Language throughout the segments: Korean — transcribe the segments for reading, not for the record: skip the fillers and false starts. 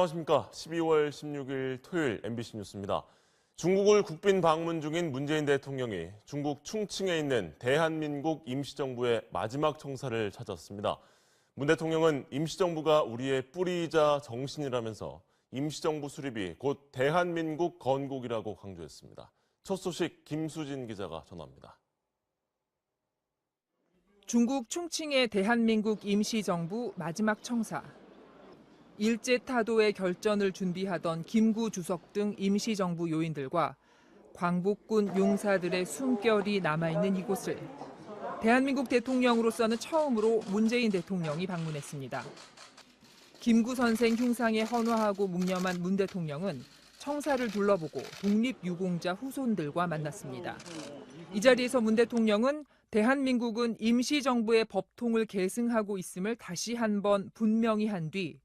안녕하십니까. 12월 16일 토요일 MBC 뉴스입니다. 중국을 국빈 방문 중인 문재인 대통령이 중국 충칭에 있는 대한민국 임시정부의 마지막 청사를 찾았습니다. 문 대통령은 임시정부가 우리의 뿌리이자 정신이라면서 임시정부 수립이 곧 대한민국 건국이라고 강조했습니다. 첫 소식 김수진 기자가 전합니다. 중국 충칭의 대한민국 임시정부 마지막 청사. 일제 타도의 결전을 준비하던 김구 주석 등 임시정부 요인들과 광복군 용사들의 숨결이 남아있는 이곳을 대한민국 대통령으로서는 처음으로 문재인 대통령이 방문했습니다. 김구 선생 흉상에 헌화하고 묵념한 문 대통령은 청사를 둘러보고 독립유공자 후손들과 만났습니다. 이 자리에서 문 대통령은 대한민국은 임시정부의 법통을 계승하고 있음을 다시 한번 분명히 한 뒤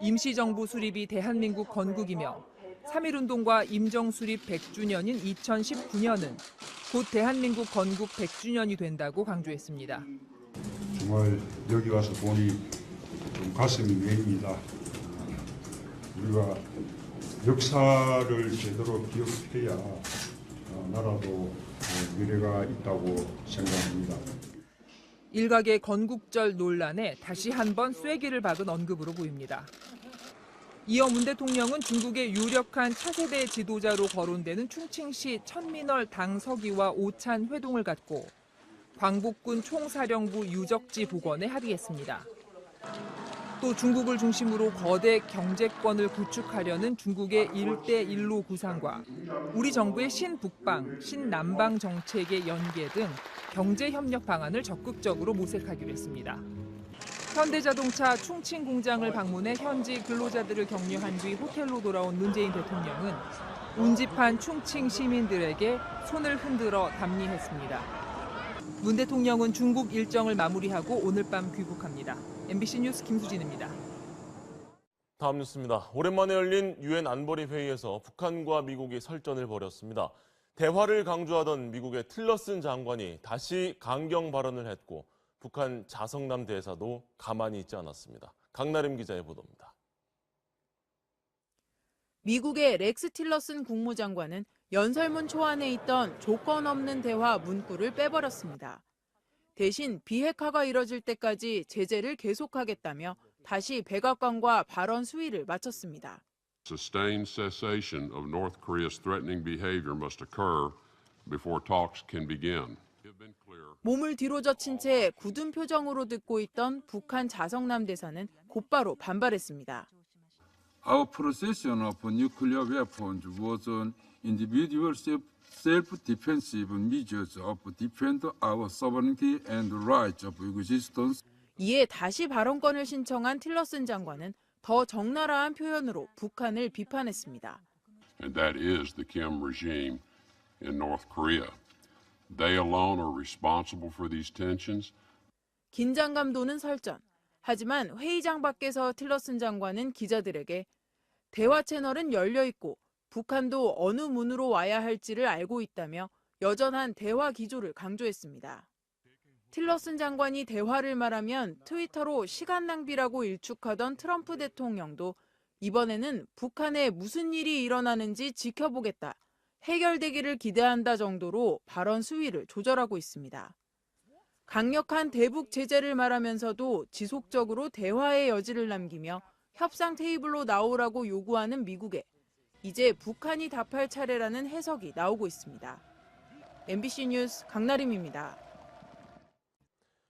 임시정부 수립이 대한민국 건국이며 3.1운동과 임정수립 100주년인 2019년은 곧 대한민국 건국 100주년이 된다고 강조했습니다. 정말 여기 와서 보니 좀 가슴이 메입니다. 우리가 역사를 제대로 기억해야 나라도 미래가 있다고 생각합니다. 일각의 건국절 논란에 다시 한번 쐐기를 박은 언급으로 보입니다. 이어 문 대통령은 중국의 유력한 차세대 지도자로 거론되는 충칭시 천민월 당서기와 오찬 회동을 갖고 광복군 총사령부 유적지 복원에 합의했습니다. 또 중국을 중심으로 거대 경제권을 구축하려는 중국의 일대일로 구상과 우리 정부의 신북방, 신남방 정책의 연계 등 경제협력 방안을 적극적으로 모색하기로 했습니다. 현대자동차 충칭 공장을 방문해 현지 근로자들을 격려한 뒤 호텔로 돌아온 문재인 대통령은 운집한 충칭 시민들에게 손을 흔들어 답례했습니다. 문 대통령은 중국 일정을 마무리하고 오늘 밤 귀국합니다. MBC 뉴스 김수진입니다. 다음 뉴스입니다. 오랜만에 열린 유엔 안보리 회의에서 북한과 미국이 설전을 벌였습니다. 대화를 강조하던 미국의 틸러슨 장관이 다시 강경 발언을 했고 북한 자성남 대사도 가만히 있지 않았습니다. 강나림 기자의 보도입니다. 미국의 렉스 틸러슨 국무장관은 연설문 초안에 있던 조건 없는 대화 문구를 빼버렸습니다. 대신 비핵화가 이뤄질 때까지 제재를 계속하겠다며 다시 백악관과 발언 수위를 맞췄습니다. Sustained cessation of North Korea's threatening behavior must occur before talks can begin. 몸을 뒤로 젖힌 채 굳은 표정으로 듣고 있던 북한 자성남 대사는 곧바로 반발했습니다. Our possession of nuclear weapons was an individual self-defensive measures of defend our sovereignty and rights of existence. 이에 다시 발언권을 신청한 틸러슨 장관은 더 적나라한 표현으로 북한을 비판했습니다. And that is the Kim regime in North Korea. They alone are responsible for these tensions. 긴장감 도는 설전. 하지만 회의장 밖에서 틸러슨 장관은 기자들에게 대화 채널은 열려 있고 북한도 어느 문으로 와야 할지를 알고 있다며 여전한 대화 기조를 강조했습니다. 틸러슨 장관이 대화를 말하면 트위터로 시간 낭비라고 일축하던 트럼프 대통령도 이번에는 북한에 무슨 일이 일어나는지 지켜보겠다, 해결되기를 기대한다 정도로 발언 수위를 조절하고 있습니다. 강력한 대북 제재를 말하면서도 지속적으로 대화의 여지를 남기며 협상 테이블로 나오라고 요구하는 미국에 이제 북한이 답할 차례라는 해석이 나오고 있습니다. MBC 뉴스 강나림입니다.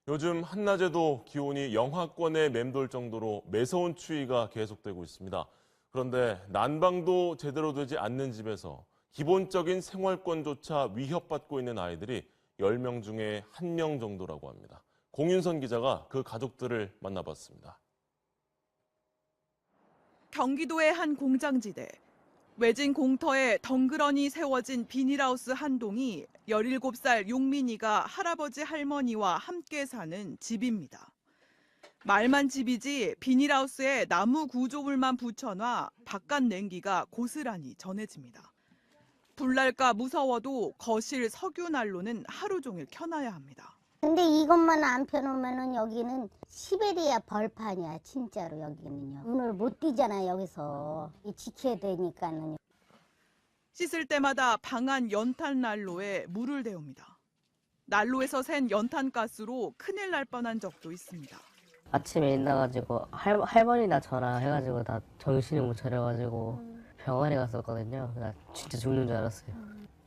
요즘 한낮에도 기온이 영하권에 맴돌 정도로 매서운 추위가 계속되고 있습니다. 그런데 난방도 제대로 되지 않는 집에서 기본적인 생활권조차 위협받고 있는 아이들이 10명 중에 1명 정도라고 합니다. 공윤선 기자가 그 가족들을 만나봤습니다. 경기도의 한 공장지대. 외진 공터에 덩그러니 세워진 비닐하우스 한 동이 17살 용민이가 할아버지 할머니와 함께 사는 집입니다. 말만 집이지 비닐하우스에 나무 구조물만 붙여놔 바깥 냉기가 고스란히 전해집니다. 불날까 무서워도 거실 석유 난로는 하루 종일 켜놔야 합니다. 근데 이것만 안 펴놓으면은 여기는 시베리아 벌판이야, 진짜로 여기는요. 눈을 못 띄잖아, 여기서. 지켜야 되니까는. 씻을 때마다 방안 연탄 난로에 물을 데웁니다. 난로에서 샌 연탄가스로 큰일 날 뻔한 적도 있습니다. 아침에 일어나가지고 할머니나 저랑 해가지고 나 정신을 못 차려가지고 병원에 갔었거든요. 나 진짜 죽는 줄 알았어요.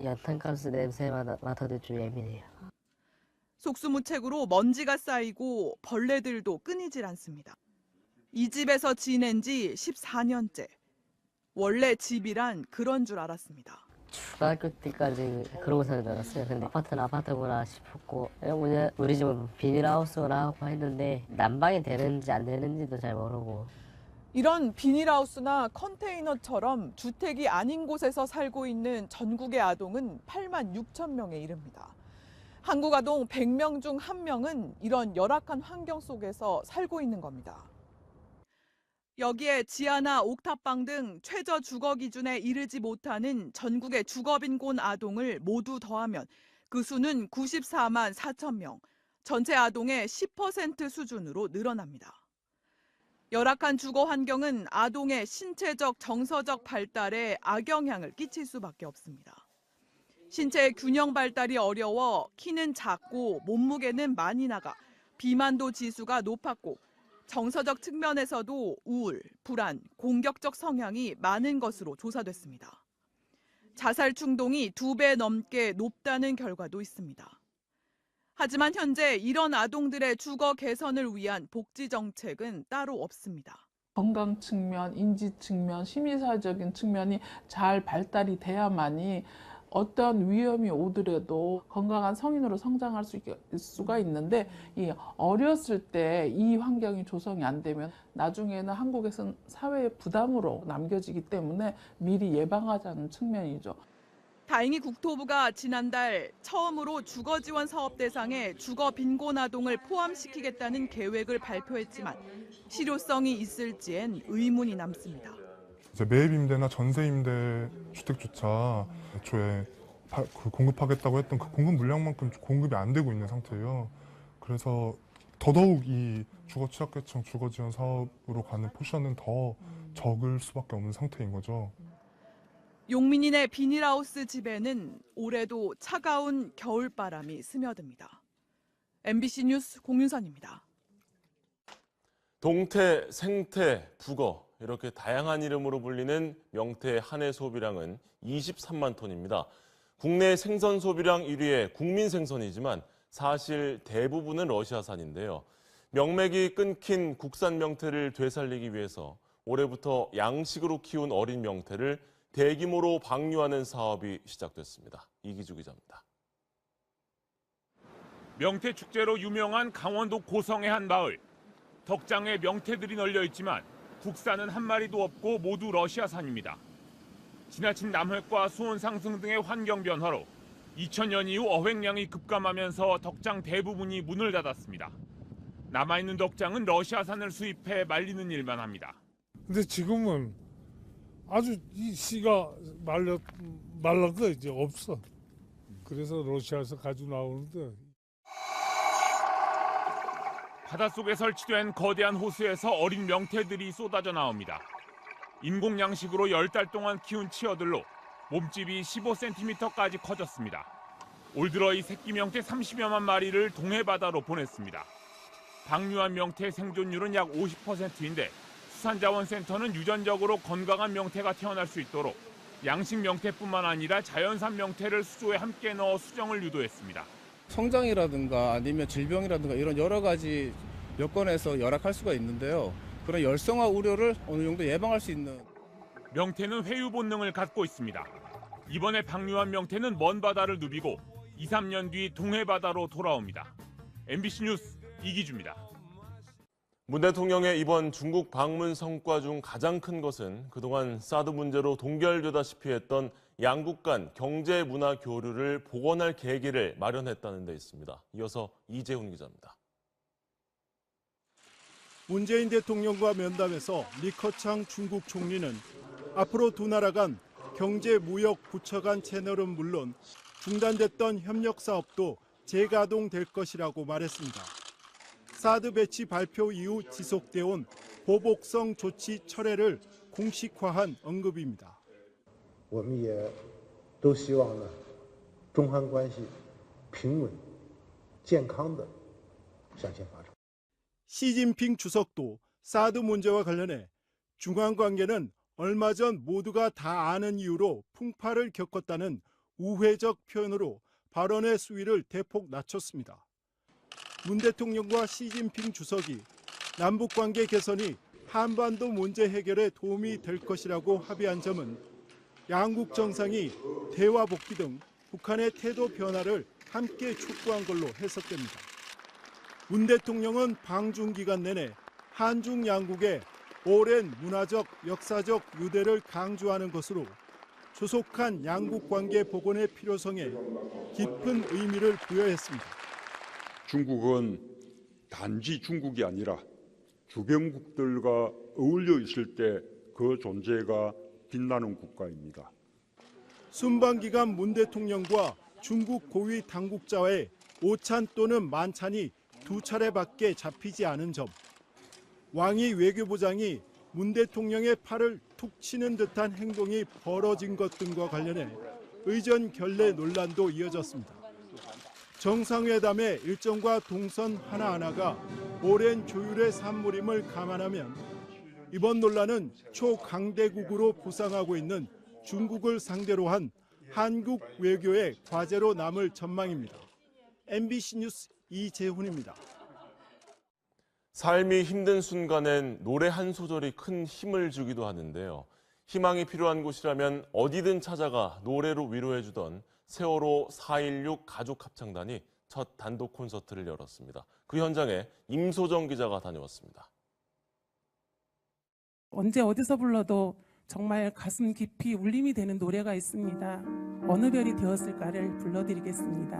연탄가스 냄새 맡아도 좀 예민해요. 속수무책으로 먼지가 쌓이고 벌레들도 끊이질 않습니다. 이 집에서 지낸 지 14년째. 원래 집이란 그런 줄 알았습니다. 중학교 때까지 그러고 사는 줄 알았어요. 근데 아파트는 아파트구나 싶었고 우리 집은 비닐하우스구나 하고 했는데 난방이 되는지 안 되는지도 잘 모르고. 이런 비닐하우스나 컨테이너처럼 주택이 아닌 곳에서 살고 있는 전국의 아동은 8만 6천 명에 이릅니다. 한국 아동 100명 중 1명은 이런 열악한 환경 속에서 살고 있는 겁니다. 여기에 지하나 옥탑방 등 최저 주거 기준에 이르지 못하는 전국의 주거빈곤 아동을 모두 더하면 그 수는 94만 4천 명, 전체 아동의 10% 수준으로 늘어납니다. 열악한 주거 환경은 아동의 신체적, 정서적 발달에 악영향을 끼칠 수밖에 없습니다. 신체의 균형 발달이 어려워 키는 작고 몸무게는 많이 나가 비만도 지수가 높았고 정서적 측면에서도 우울, 불안, 공격적 성향이 많은 것으로 조사됐습니다. 자살 충동이 2배 넘게 높다는 결과도 있습니다. 하지만 현재 이런 아동들의 주거 개선을 위한 복지 정책은 따로 없습니다. 건강 측면, 인지 측면, 심리사회적인 측면이 잘 발달이 돼야만이 어떤 위험이 오더라도 건강한 성인으로 성장할 수가 있는데 이 어렸을 때 이 환경이 조성이 안 되면 나중에는 한국에서는 사회의 부담으로 남겨지기 때문에 미리 예방하자는 측면이죠. 다행히 국토부가 지난달 처음으로 주거지원 사업 대상에 주거 빈곤 아동을 포함시키겠다는 계획을 발표했지만 실효성이 있을지엔 의문이 남습니다. 매입 임대나 전세 임대 주택조차 애초에 공급하겠다고 했던 그 공급 물량만큼 공급이 안 되고 있는 상태예요. 그래서 더더욱 이 주거 취약계층 주거 지원 사업으로 가는 포션은 더 적을 수밖에 없는 상태인 거죠. 용민인의 비닐하우스 집에는 올해도 차가운 겨울바람이 스며듭니다. MBC 뉴스 공윤선입니다. 동태, 생태, 북어 이렇게 다양한 이름으로 불리는 명태 한 해 소비량은 23만 톤입니다. 국내 생선 소비량 1위의 국민 생선이지만 사실 대부분은 러시아산인데요. 명맥이 끊긴 국산 명태를 되살리기 위해서 올해부터 양식으로 키운 어린 명태를 대규모로 방류하는 사업이 시작됐습니다. 이기주 기자입니다. 명태 축제로 유명한 강원도 고성의 한 마을. 덕장에 명태들이 널려 있지만 국산은 한 마리도 없고 모두 러시아산입니다. 지나친 남획과 수온 상승 등의 환경 변화로 2000년 이후 어획량이 급감하면서 덕장 대부분이 문을 닫았습니다. 남아있는 덕장은 러시아산을 수입해 말리는 일만 합니다. 근데 지금은 아주 이 씨가 말라서 이제 없어. 그래서 러시아에서 가지고 나오는데. 바닷속에 설치된 거대한 호수에서 어린 명태들이 쏟아져 나옵니다. 인공 양식으로 10달 동안 키운 치어들로 몸집이 15cm까지 커졌습니다. 올 들어 이 새끼 명태 30여만 마리를 동해 바다로 보냈습니다. 방류한 명태 생존율은 약 50%인데 수산자원센터는 유전적으로 건강한 명태가 태어날 수 있도록 양식 명태뿐만 아니라 자연산 명태를 수조에 함께 넣어 수정을 유도했습니다. 성장이라든가 아니면 질병이라든가 이런 여러 가지 여건에서 열악할 수가 있는데요. 그런 열성화 우려를 어느 정도 예방할 수 있는. 명태는 회유 본능을 갖고 있습니다. 이번에 방류한 명태는 먼 바다를 누비고 2, 3년 뒤 동해 바다로 돌아옵니다. MBC 뉴스 이기주입니다. 문 대통령의 이번 중국 방문 성과 중 가장 큰 것은 그동안 사드 문제로 동결되다시피 했던 양국 간 경제 문화 교류를 복원할 계기를 마련했다는 데 있습니다. 이어서 이재훈 기자입니다. 문재인 대통령과 면담에서 리커창 중국 총리는 앞으로 두 나라 간 경제 무역 부처 간 채널은 물론 중단됐던 협력 사업도 재가동될 것이라고 말했습니다. 사드 배치 발표 이후 지속돼 온 보복성 조치 철회를 공식화한 언급입니다. 我们也都希望呢，中韩关系平稳、健康的向前发展。 시진핑 주석도 사드 문제와 관련해 중한 관계는 얼마 전 모두가 다 아는 이유로 풍파를 겪었다는 우회적 표현으로 발언의 수위를 대폭 낮췄습니다. 문 대통령과 시진핑 주석이 남북관계 개선이 한반도 문제 해결에 도움이 될 것이라고 합의한 점은 양국 정상이 대화 복귀 등 북한의 태도 변화를 함께 촉구한 걸로 해석됩니다. 문 대통령은 방중 기간 내내 한중 양국의 오랜 문화적, 역사적 유대를 강조하는 것으로 조속한 양국 관계 복원의 필요성에 깊은 의미를 부여했습니다. 중국은 단지 중국이 아니라 주변국들과 어울려 있을 때 그 존재가 빛나는 국가입니다. 순방 기간 문 대통령과 중국 고위 당국자와의 오찬 또는 만찬이 2차례밖에 잡히지 않은 점, 왕이 외교부장이 문 대통령의 팔을 툭 치는 듯한 행동이 벌어진 것 등과 관련해 의전 결례 논란도 이어졌습니다. 정상회담의 일정과 동선 하나하나가 오랜 조율의 산물임을 감안하면 이번 논란은 초강대국으로 부상하고 있는 중국을 상대로 한 한국 외교의 과제로 남을 전망입니다. MBC 뉴스 이재훈입니다. 삶이 힘든 순간엔 노래 한 소절이 큰 힘을 주기도 하는데요. 희망이 필요한 곳이라면 어디든 찾아가 노래로 위로해주던 세월호 4.16 가족합창단이 첫 단독 콘서트를 열었습니다. 그 현장에 임소정 기자가 다녀왔습니다. 언제 어디서 불러도 정말 가슴 깊이 울림이 되는 노래가 있습니다. 어느 별이 되었을까를 불러드리겠습니다.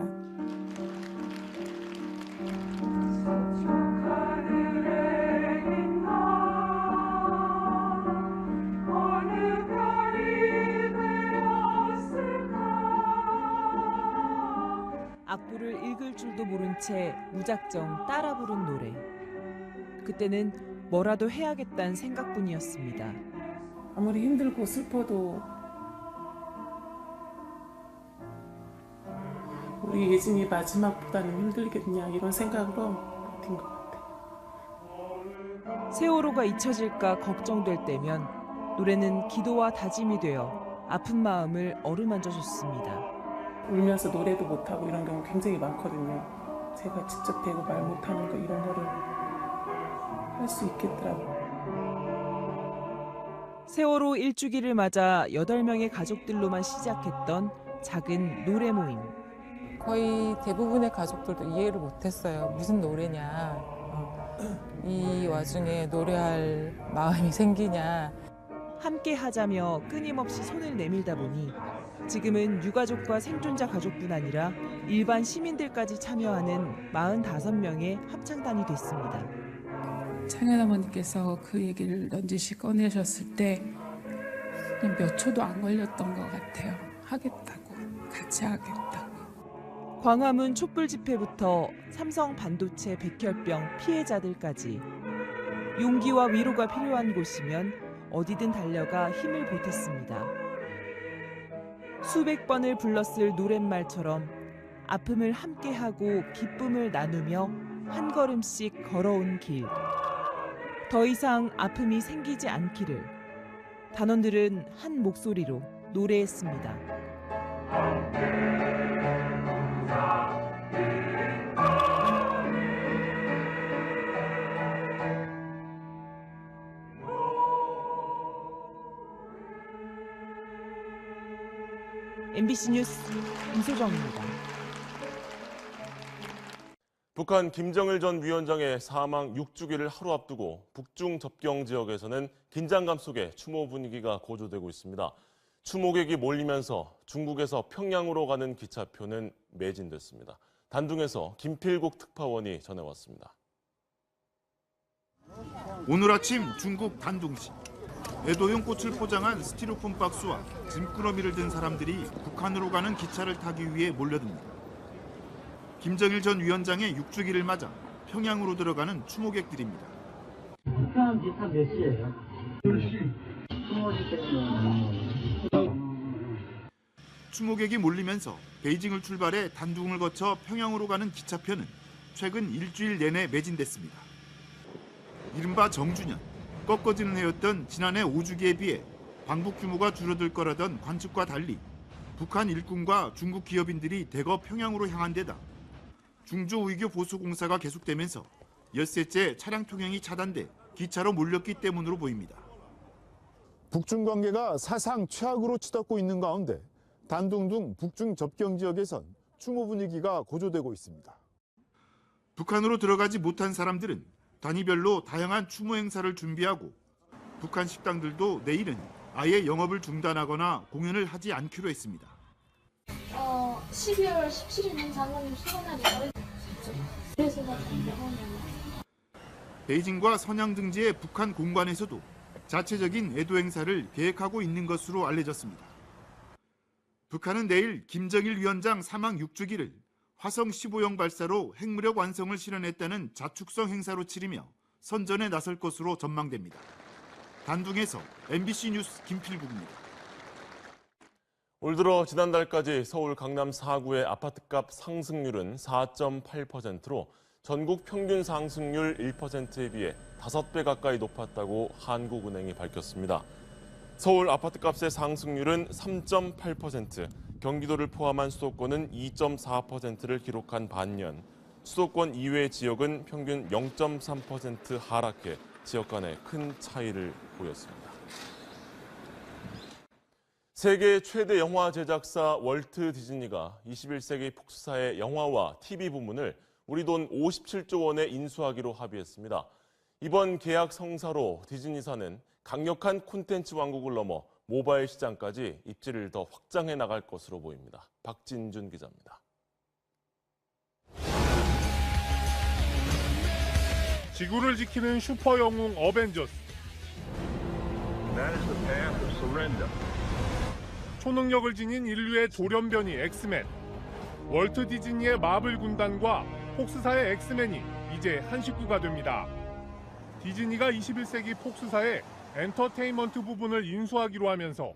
악보를 읽을 줄도 모른 채 무작정 따라 부른 노래. 그때는 뭐라도 해야겠다는 생각뿐이었습니다. 아무리 힘들고 슬퍼도 우리 예진이 마지막보다는 힘들겠냐 이런 생각으로 버틴 것 같아요. 세월호가 잊혀질까 걱정될 때면 노래는 기도와 다짐이 되어 아픈 마음을 어루만져 줬습니다. 울면서 노래도 못하고 이런 경우 굉장히 많거든요. 제가 직접 대고 말 못하는 거 이런 거를 할 수 있겠더라고요. 세월호 1주기를 맞아 8명의 가족들로만 시작했던 작은 노래 모임. 거의 대부분의 가족들도 이해를 못했어요. 무슨 노래냐. 이 와중에 노래할 마음이 생기냐. 함께 하자며 끊임없이 손을 내밀다 보니 지금은 유가족과 생존자 가족뿐 아니라 일반 시민들까지 참여하는 45명의 합창단이 됐습니다. 창현 어머니께서 그 얘기를 넌지시 꺼내셨을 때 그냥 몇 초도 안 걸렸던 것 같아요. 하겠다고, 같이 하겠다고. 광화문 촛불 집회부터 삼성 반도체 백혈병 피해자들까지 용기와 위로가 필요한 곳이면 어디든 달려가 힘을 보탰습니다. 수백 번을 불렀을 노랫말처럼 아픔을 함께하고 기쁨을 나누며 한 걸음씩 걸어온 길. 더 이상 아픔이 생기지 않기를 단원들은 한 목소리로 노래했습니다. MBC 뉴스 임소정입니다. 북한 김정일 전 위원장의 사망 6주기를 하루 앞두고 북중 접경 지역에서는 긴장감 속에 추모 분위기가 고조되고 있습니다. 추모객이 몰리면서 중국에서 평양으로 가는 기차표는 매진됐습니다. 단둥에서 김필국 특파원이 전해왔습니다. 오늘 아침 중국 단둥시. 애도용 꽃을 포장한 스티로폼 박스와 짐꾸러미를 든 사람들이 북한으로 가는 기차를 타기 위해 몰려듭니다. 김정일 전 위원장의 6주기를 맞아 평양으로 들어가는 추모객들입니다. 북한 기차 몇 시예요? 10시. 추모지 때문에. 추모객이 몰리면서 베이징을 출발해 단둥을 거쳐 평양으로 가는 기차편은 최근 일주일 내내 매진됐습니다. 이른바 정주년, 꺾어지는 해였던 지난해 5주기에 비해 방북 규모가 줄어들 거라던 관측과 달리 북한 일꾼과 중국 기업인들이 대거 평양으로 향한 데다 중조 의교 보수 공사가 계속되면서 엿새째 차량 통행이 차단돼 기차로 몰렸기 때문으로 보입니다. 북중 관계가 사상 최악으로 치닫고 있는 가운데 단둥 등 북중 접경 지역에선 추모 분위기가 고조되고 있습니다. 북한으로 들어가지 못한 사람들은 단위별로 다양한 추모 행사를 준비하고 북한 식당들도 내일은 아예 영업을 중단하거나 공연을 하지 않기로 했습니다. 12월 17일은 장관님 수고날이에요. 그래서 베이징과 선양 등지의 북한 공관에서도 자체적인 애도 행사를 계획하고 있는 것으로 알려졌습니다. 북한은 내일 김정일 위원장 사망 6주기를 화성 15형 발사로 핵무력 완성을 실현했다는 자축성 행사로 치르며 선전에 나설 것으로 전망됩니다. 단둥에서 MBC 뉴스 김필국입니다. 올 들어 지난달까지 서울 강남 4구의 아파트값 상승률은 4.8%로 전국 평균 상승률 1%에 비해 5배 가까이 높았다고 한국은행이 밝혔습니다. 서울 아파트값의 상승률은 3.8%, 경기도를 포함한 수도권은 2.4%를 기록한 반면 수도권 이외 지역은 평균 0.3% 하락해 지역 간의 큰 차이를 보였습니다. 세계 최대 영화 제작사 월트 디즈니가 21세기 폭스사의 영화와 TV 부문을 우리 돈 57조 원에 인수하기로 합의했습니다. 이번 계약 성사로 디즈니사는 강력한 콘텐츠 왕국을 넘어 모바일 시장까지 입지를 더 확장해 나갈 것으로 보입니다. 박진준 기자입니다. 지구를 지키는 슈퍼 영웅 어벤져스. 초능력을 지닌 인류의 돌연변이 엑스맨. 월트 디즈니의 마블 군단과 폭스사의 엑스맨이 이제 한 식구가 됩니다. 디즈니가 21세기 폭스사의 엔터테인먼트 부분을 인수하기로 하면서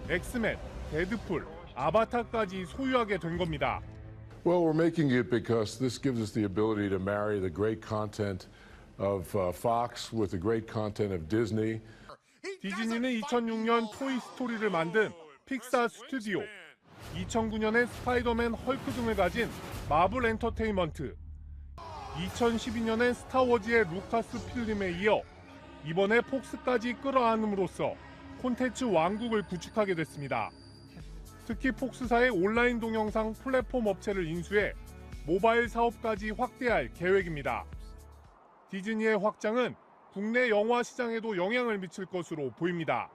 엑스맨, 데드풀, 아바타까지 소유하게 된 겁니다. Well, we're making it because this gives us the ability to marry the great content of Fox with the great content of Disney. 디즈니는 2006년 토이 스토리를 만든 픽사 스튜디오, 2009년엔 스파이더맨, 헐크 등을 가진 마블 엔터테인먼트, 2012년엔 스타워즈의 루카스 필름에 이어 이번에 폭스까지 끌어안음으로써 콘텐츠 왕국을 구축하게 됐습니다. 특히 폭스사의 온라인 동영상 플랫폼 업체를 인수해 모바일 사업까지 확대할 계획입니다. 디즈니의 확장은 국내 영화 시장에도 영향을 미칠 것으로 보입니다.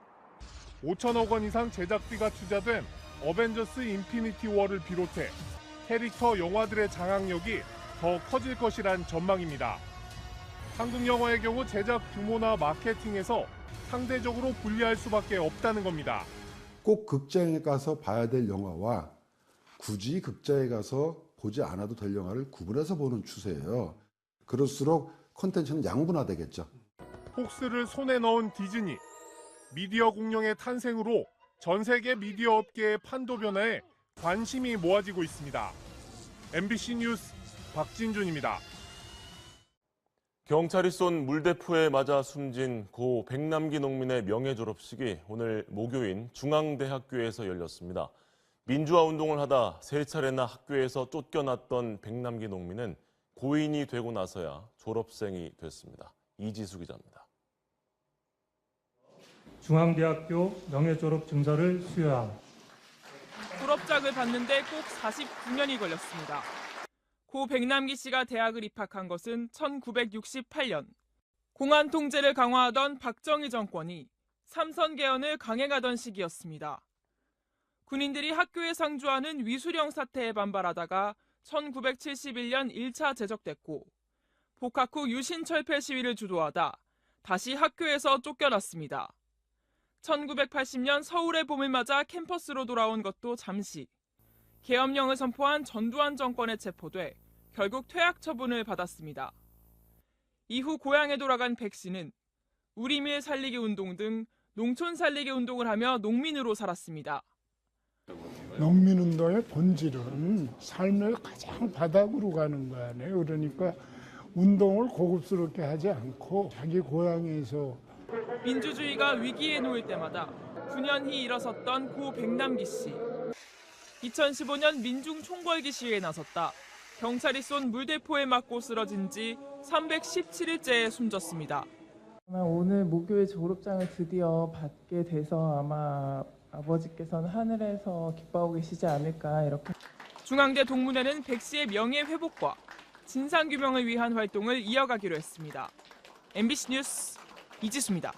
5천억 원 이상 제작비가 투자된 어벤져스 인피니티 워를 비롯해 캐릭터 영화들의 장악력이 더 커질 것이란 전망입니다. 한국 영화의 경우 제작 규모나 마케팅에서 상대적으로 불리할 수밖에 없다는 겁니다. 꼭 극장에 가서 봐야 될 영화와 굳이 극장에 가서 보지 않아도 될 영화를 구분해서 보는 추세예요. 그럴수록 콘텐츠는 양분화되겠죠. 폭스를 손에 넣은 디즈니. 미디어 공룡의 탄생으로 전 세계 미디어 업계의 판도 변화에 관심이 모아지고 있습니다. MBC 뉴스 박진준입니다. 경찰이 쏜 물대포에 맞아 숨진 고 백남기 농민의 명예 졸업식이 오늘 모교인 중앙대학교에서 열렸습니다. 민주화 운동을 하다 3차례나 학교에서 쫓겨났던 백남기 농민은 고인이 되고 나서야 졸업생이 됐습니다. 이지수 기자입니다. 중앙대학교 명예졸업 증서를 수여함. 졸업장을 받는데 꼭 49년이 걸렸습니다. 고 백남기 씨가 대학을 입학한 것은 1968년. 공안 통제를 강화하던 박정희 정권이 삼선 개헌을 강행하던 시기였습니다. 군인들이 학교에 상주하는 위수령 사태에 반발하다가 1971년 1차 제적됐고 복학 후 유신철폐 시위를 주도하다 다시 학교에서 쫓겨났습니다. 1980년 서울의 봄을 맞아 캠퍼스로 돌아온 것도 잠시. 계엄령을 선포한 전두환 정권에 체포돼 결국 퇴학 처분을 받았습니다. 이후 고향에 돌아간 백 씨는 우리밀 살리기 운동 등 농촌 살리기 운동을 하며 농민으로 살았습니다. 농민운동의 본질은 삶의 가장 바닥으로 가는 거 아니에요. 그러니까 운동을 고급스럽게 하지 않고 자기 고향에서 민주주의가 위기에 놓일 때마다 분연히 일어섰던 고 백남기 씨. 2015년 민중 총궐기 시위에 나섰다 경찰이 쏜 물대포에 맞고 쓰러진 지 317일째에 숨졌습니다. 오늘 목요일 졸업장을 드디어 받게 돼서 아마 아버지께서는 하늘에서 기뻐하고 계시지 않을까 이렇게. 중앙대 동문회는 백 씨의 명예 회복과 진상규명을 위한 활동을 이어가기로 했습니다. MBC 뉴스 이지수입니다.